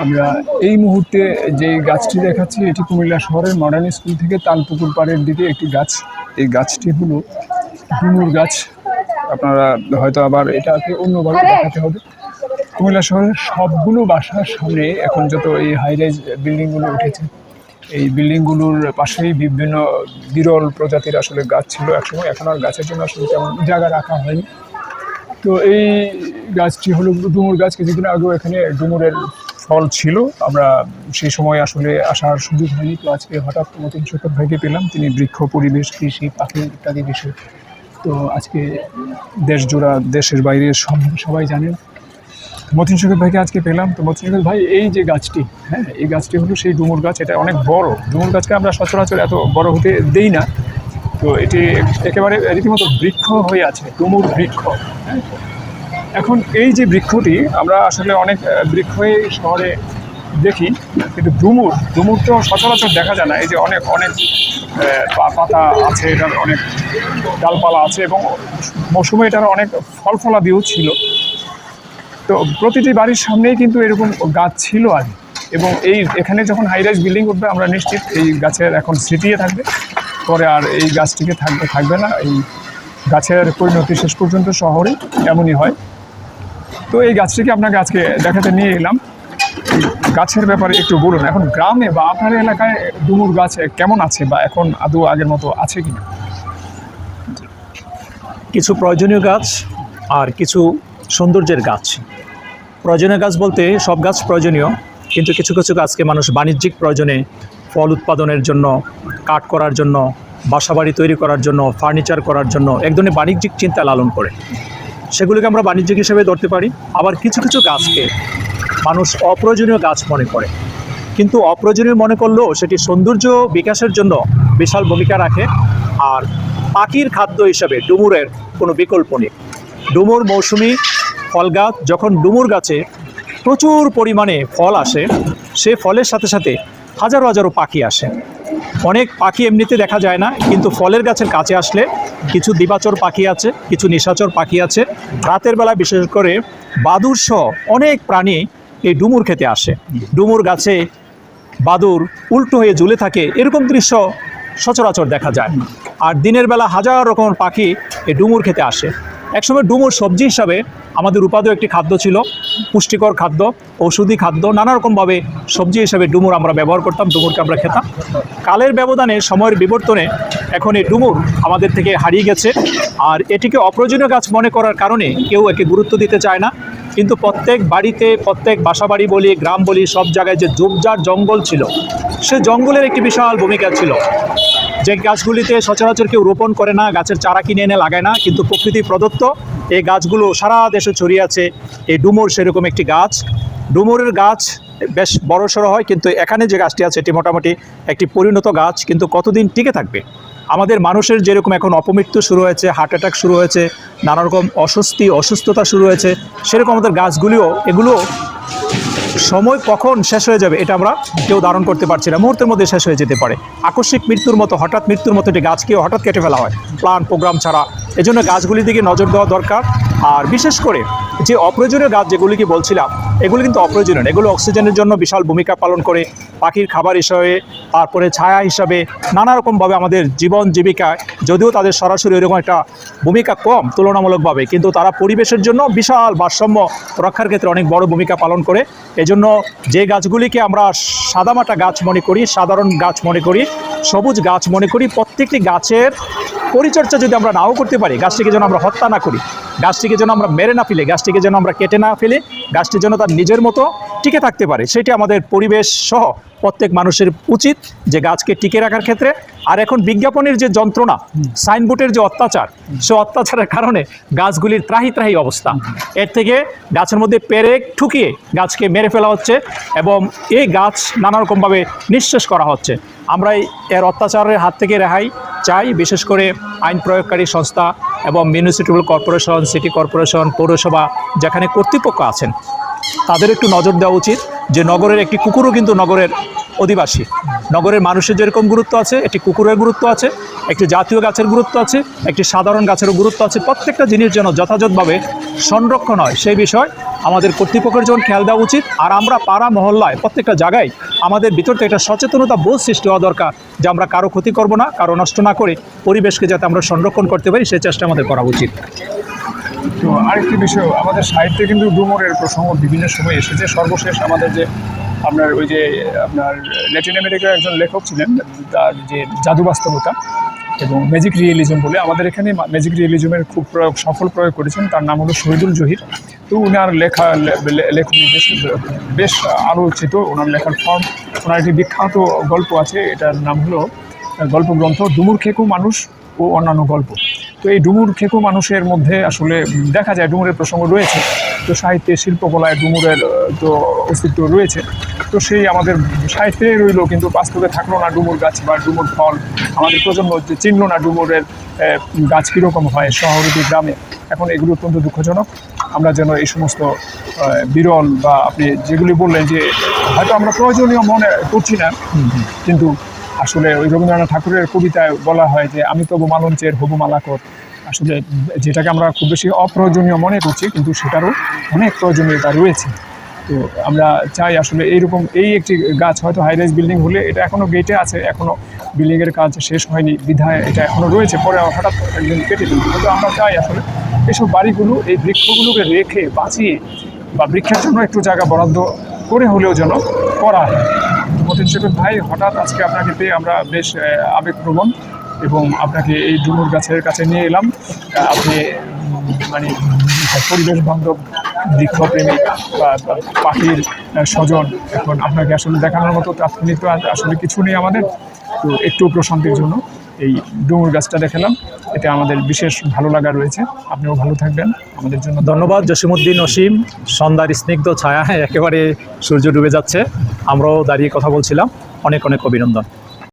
আমরা এই মুহূর্তে যে গাছটি দেখাচ্ছি এটি কুমিল্লা শহরের মডার্ন স্কুল থেকে তালপুকুর পাড়ের দিকে একটি গাছ। এই গাছটি হলো ডুমুর গাছ। আপনারা হয়তো আবার এটাকে অন্যভাবে দেখাতে হবে। কুমিল্লা শহরের সবগুলো বাসার সামনে এখন যত এই হাইরাইজ বিল্ডিংগুলো উঠেছে, এই বিল্ডিংগুলোর পাশেই বিভিন্ন বিরল প্রজাতির আসলে গাছ ছিল একসময়। এখন আর গাছের জন্য আসলে তেমন জায়গা রাখা হয়নি। তো এই গাছটি হলো ডুমুর গাছ। কিছুদিন আগেও এখানে ডুমুরের ফল ছিল, আমরা সেই সময় আসলে আসার সুযোগ হয়নি। তো আজকে হঠাৎ মতিন শওকত ভাইকে পেলাম, তিনি বৃক্ষ, পরিবেশ, কৃষি, পাখি ইত্যাদি বিষয়। তো আজকে দেশজোড়া, দেশের বাইরে সবাই জানেন মতিন শওকত ভাইকে আজকে পেলাম। তো মতিন শওকত ভাই, এই যে গাছটি, হ্যাঁ, এই গাছটি হলো সেই ডুমুর গাছ। এটা অনেক বড়। ডুমুর গাছকে আমরা সচরাচর এত বড় হতে দেই না। তো এটি একেবারে রীতিমতো বৃক্ষ হয়ে আছে, ডুমুর বৃক্ষ। এখন এই যে বৃক্ষটি, আমরা আসলে অনেক বৃক্ষই শহরে দেখি, কিন্তু ডুমুর তো সচরাচর দেখা যায় না। এই যে অনেক পাতা আছে, এটার অনেক ডালপালা আছে এবং মৌসুমে এটার অনেক ফলাদিও ছিল। তো প্রতিটি বাড়ির সামনেই কিন্তু এরকম গাছ ছিল আগে। এবং এখানে যখন হাইরাইজ বিল্ডিং উঠবে, আমরা নিশ্চিত এই গাছের এখন স্মৃতিয়ে থাকবে, পরে আর এই গাছটিকে থাকবে না। এই গাছের পরিণতি শেষ পর্যন্ত শহরে এমনই হয়। তো এই গাছটিকে আপনাকে আজকে দেখাতে নিয়ে এলাম। গাছের ব্যাপারে একটু বলুন, এখন গ্রামে বা আপনার এলাকায় ডুমুর গাছ কেমন আছে, বা এখন আদৌ আগের মতো আছে কিনা? কিছু প্রয়োজনীয় গাছ আর কিছু সৌন্দর্যের গাছ। প্রয়োজনীয় গাছ বলতে সব গাছ প্রয়োজনীয়, কিন্তু কিছু কিছু গাছকে মানুষ বাণিজ্যিক প্রয়োজনে, ফল উৎপাদনের জন্য, কাঠ করার জন্য, বাসাবাড়ি তৈরি করার জন্য, ফার্নিচার করার জন্য এক ধরনের বাণিজ্যিক চিন্তা লালন করে। সেগুলিকে আমরা বাণিজ্যিক হিসেবে ধরতে পারি। আবার কিছু কিছু গাছকে মানুষ অপ্রয়োজনীয় গাছ মনে করে, কিন্তু অপ্রয়োজনীয় মনে করলেও সেটি সৌন্দর্য বিকাশের জন্য বিশাল ভূমিকা রাখে। আর পাখির খাদ্য হিসাবে ডুমুরের কোনো বিকল্প নেই। ডুমুর মৌসুমি ফল গাছ। যখন ডুমুর গাছে প্রচুর পরিমাণে ফল আসে, সে ফলের সাথে সাথে হাজারো হাজারো পাখি আসে। অনেক পাখি এমনিতে দেখা যায় না, কিন্তু ফলের গাছের কাছে আসলে কিছু দিবাচর পাখি আছে, কিছু নিশাচর পাখি আছে। রাতের বেলা বিশেষ করে বাদুড় সহ অনেক প্রাণী এই ডুমুর খেতে আসে। ডুমুর গাছে বাদুড় উল্টো হয়ে ঝুলে থাকে, এরকম দৃশ্য সচরাচর দেখা যায়। আর দিনের বেলা হাজার রকমের পাখি এই ডুমুর খেতে আসে। একসময় ডুমুর সবজি হিসাবে আমাদের উপাদেয় একটি খাদ্য ছিল, পুষ্টিকর খাদ্য, ঔষধি খাদ্য। নানা রকমভাবে সবজি হিসাবে ডুমুর আমরা ব্যবহার করতাম, ডুমুরকে আমরা খেতাম। কালের ব্যবধানে, সময়ের বিবর্তনে এখন এই ডুমুর আমাদের থেকে হারিয়ে গেছে। আর এটিকে অপ্রয়োজনীয় গাছ মনে করার কারণে কেউ একে গুরুত্ব দিতে চায় না। কিন্তু প্রত্যেক বাড়িতে, প্রত্যেক বাসাবাড়ি বলি, গ্রাম বলি, সব জায়গায় যে ঝোপঝাড় জঙ্গল ছিল, সে জঙ্গলের একটি বিশাল ভূমিকা ছিল। যে গাছগুলিতে সচরাচর কেউ রোপণ করে না, গাছের চারা কিনে এনে লাগায় না, কিন্তু প্রকৃতি প্রদত্ত এই গাছগুলো সারা দেশে ছড়িয়ে আছে। এই ডুমুর সেরকম একটি গাছ। ডুমুরের গাছ বেশ বড়সড় হয়, কিন্তু এখানে যে গাছটি আছে এটি মোটামুটি একটি পরিণত গাছ। কিন্তু কতদিন টিকে থাকবে? আমাদের মানুষের যেরকম এখন অপমৃত্যু শুরু হয়েছে, হার্ট অ্যাটাক শুরু হয়েছে, নানা রকম অসুস্থতা শুরু হয়েছে, সেরকম আমাদের গাছগুলিও, এগুলো সময় কখন শেষ হয়ে যাবে এটা আমরা কেউ ধারণ করতে পারছি না। মুহূর্তের মধ্যে শেষ হয়ে যেতে পারে। আকস্মিক মৃত্যুর মতো, হঠাৎ মৃত্যুর মতো একটি গাছকেও হঠাৎ কেটে ফেলা হয় প্ল্যান প্রোগ্রাম ছাড়া। এজন্য গাছগুলির দিকে নজর দেওয়া দরকার। আর বিশেষ করে যে অপ্রয়োজনীয় গাছ যেগুলিকে বলছিলাম, এগুলি কিন্তু অপ্রয়োজনীয়। এগুলো অক্সিজেনের জন্য বিশাল ভূমিকা পালন করে, পাখির খাবার হিসাবে, তারপরে ছায়া হিসাবে, নানা রকমভাবে আমাদের জীবন জীবিকায়, যদিও তাদের সরাসরি এরকম একটা ভূমিকা কম তুলনামূলকভাবে, কিন্তু তারা পরিবেশের জন্য বিশাল ভারসাম্য রক্ষার ক্ষেত্রে অনেক বড় ভূমিকা পালন করে। এজন্য যে গাছগুলিকে আমরা সাদামাটা গাছ মনে করি, সাধারণ গাছ মনে করি, সবুজ গাছ মনে করি, প্রত্যেকটি গাছের পরিচর্যা যদি আমরা নাও করতে পারি, গাছটিকে যেন আমরা হত্যা না করি, গাছটিকে যেন আমরা মেরে না ফেলি, গাছটিকে যেন আমরা কেটে না ফেলি, গাছটি যেন তার নিজের মতো টিকে থাকতে পারে, সেটি আমাদের পরিবেশ সহ প্রত্যেক মানুষের উচিত যে গাছকে টিকে রাখার ক্ষেত্রে। আর এখন বিজ্ঞাপনের যে যন্ত্রণা, সাইনবোর্ডের যে অত্যাচার, সে অত্যাচারের কারণে গাছগুলির ত্রাহি অবস্থা। এর থেকে গাছের মধ্যে পেরেক ঠুকিয়ে গাছকে মেরে ফেলা হচ্ছে এবং এই গাছ নানা রকমভাবে নিঃশেষ করা হচ্ছে। আমরা এর অত্যাচারের হাত থেকে রেহাই চাই। বিশেষ করে আইন প্রয়োগকারী সংস্থা এবং মিউনিসিপ্যাল কর্পোরেশন, সিটি কর্পোরেশন, পৌরসভা, যেখানে কর্তৃপক্ষ আছেন, তাদের একটু নজর দেওয়া উচিত যে নগরের একটি কুকুরও কিন্তু নগরের অধিবাসী। নগরের মানুষের যেরকম গুরুত্ব আছে, একটি কুকুরের গুরুত্ব আছে, একটি জাতীয় গাছের গুরুত্ব আছে, একটি সাধারণ গাছেরও গুরুত্ব আছে। প্রত্যেকটা জিনিস যেন যথাযথভাবে সংরক্ষণ হয় সেই বিষয় আমাদের কর্তৃপক্ষের যেমন খেয়াল দেওয়া উচিত। আর আমরা পাড়া মহল্লায় প্রত্যেকটা জায়গায় আমাদের ভিতর থেকে একটা সচেতনতা বোধ সৃষ্টি হওয়া দরকার যে আমরা কারো ক্ষতি করব না, কারো নষ্ট না করে পরিবেশকে যাতে আমরা সংরক্ষণ করতে পারি সেই চেষ্টা আমাদের করা উচিত। তো আরেকটি বিষয়, আমাদের সাহিত্যে কিন্তু ডুমুরের প্রসঙ্গ বিভিন্ন সময় এসেছে। সর্বশেষ আমাদের যে আপনার ওই যে আপনার ল্যাটিন আমেরিকার একজন লেখক ছিলেন, তার যে জাদু বাস্তবতা এবং ম্যাজিক রিয়েলিজম বলে, আমাদের এখানে ম্যাজিক রিয়েলিজমের খুব সফল প্রয়োগ করেছেন। তার নাম হলো শহীদুল জহির। তো ওনার লেখনী বেশ আলোচিত, ওনার লেখার ফর্ম। ওনার একটি বিখ্যাত গল্প আছে, এটার নাম হলো গল্প গ্রন্থ ডুমুর খেকু মানুষ ও অন্যান্য গল্প। তো এই ডুমুর খেকু মানুষের মধ্যে আসলে দেখা যায় ডুমুরের প্রসঙ্গ রয়েছে। তো সাহিত্যে শিল্পকলায় ডুমুরের তো অস্তিত্ব রয়েছে। তো সেই আমাদের সাহিত্যে রইল, কিন্তু বাস্তবে থাকলো না ডুমুর গাছ বা ডুমুর ফল। আমাদের প্রজন্ম যে চিনল না ডুমুরের গাছ কীরকম হয় শহরে কি গ্রামে। এখন এগুলো অত্যন্ত দুঃখজনক। আমরা যেন এই সমস্ত বিরল বা আপনি যেগুলি বললেন যে হয়তো আমরা প্রয়োজনীয় মনে করছি না, কিন্তু আসলে ওই রবীন্দ্রনাথ ঠাকুরের কবিতায় বলা হয় যে আমি তবু মালঞ্চের হবু মালাকর। আসলে যেটাকে আমরা খুব বেশি অপ্রয়োজনীয় মনে করছি, কিন্তু সেটারও অনেক প্রয়োজনীয়তা রয়েছে। তো আমরা চাই আসলে এইরকম একটি গাছ, হয়তো হাইরাইজ বিল্ডিং হলে এটা এখনও গেটে আছে, এখনও বিল্ডিংয়ের কাজ শেষ হয়নি বিধায় এটা এখনও রয়েছে, পরে হঠাৎ একদিন কেটে দিন। কিন্তু আমরা চাই আসলে এইসব বাড়িগুলো এই বৃক্ষগুলোকে রেখে বাঁচিয়ে বা বৃক্ষের জন্য একটু জায়গা বরাদ্দ করে হলেও যেন করা হয়। মতিন শেখর ভাই, হঠাৎ আজকে আপনাকে পেয়ে আমরা বেশ আবেগপ্রবণ এবং আপনাকে এই ডুমুর গাছের কাছে নিয়ে এলাম। আপনি মানে পরিবেশ বান্ধব, বৃক্ষপ্রেমী বা পাখির স্বজন। এখন আপনাকে আসলে দেখানোর মতো তাৎক্ষণিক তো আসলে কিছু নেই আমাদের। তো একটু প্রশান্তির জন্য এই ডুমুর গাছটা দেখালাম, এতে আমাদের বিশেষ ভালো লাগা রয়েছে। আপনিও ভালো থাকবেন, আমাদের জন্য ধন্যবাদ জসিমউদ্দিন অসীম। সন্ধ্যার স্নিগ্ধ ছায়া, একেবারে সূর্য ডুবে যাচ্ছে, আমরাও দাঁড়িয়ে কথা বলছিলাম। অনেক অনেক অভিনন্দন।